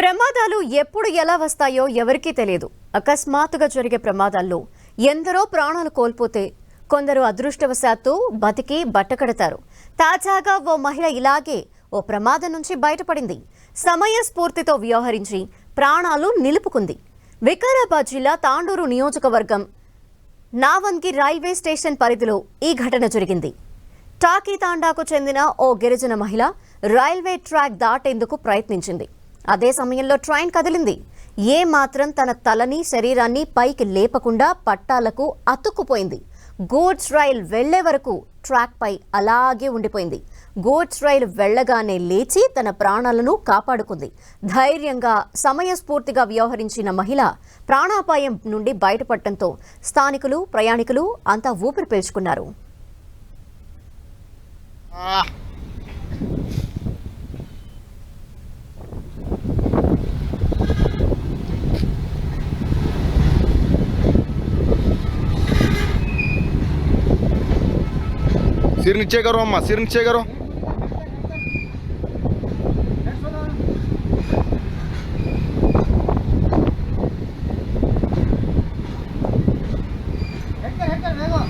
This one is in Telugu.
ప్రమాదాలు ఎప్పుడు ఎలా వస్తాయో ఎవరికీ తెలియదు. అకస్మాత్తుగా జరిగే ప్రమాదాల్లో ఎందరో ప్రాణాలు కోల్పోతే కొందరు అదృష్టవశాత్తు బతికి బట్టకడతారు. తాజాగా ఓ మహిళ ఇలాగే ఓ ప్రమాదం నుంచి బయటపడింది. సమయస్ఫూర్తితో వ్యవహరించి ప్రాణాలు నిలుపుకుంది. వికారాబాద్ జిల్లా తాండూరు నియోజకవర్గం నావంగి రైల్వే స్టేషన్ పరిధిలో ఈ ఘటన జరిగింది. టాకీతాండాకు చెందిన ఓ గిరిజన మహిళ రైల్వే ట్రాక్ దాటేందుకు ప్రయత్నించింది. అదే సమయంలో ట్రైన్ కదిలింది. ఏ మాత్రం తన తలని శరీరాన్ని పైకి లేపకుండా పట్టాలకు అతుక్కుపోయింది. గూడ్స్ రైల్ వెళ్లే వరకు ట్రాక్ పై అలాగే ఉండిపోయింది. గూడ్స్ రైలు వెళ్లగానే లేచి తన ప్రాణాలను కాపాడుకుంది. ధైర్యంగా సమయస్ఫూర్తిగా వ్యవహరించిన మహిళ ప్రాణాపాయం నుండి బయటపడటంతో స్థానికులు ప్రయాణికులు అంతా ఊపిరి పీల్చుకున్నారు. सिर नीचे करो अम्मा, सिर नीचे करो। हेक्टर हेक्टर देखो।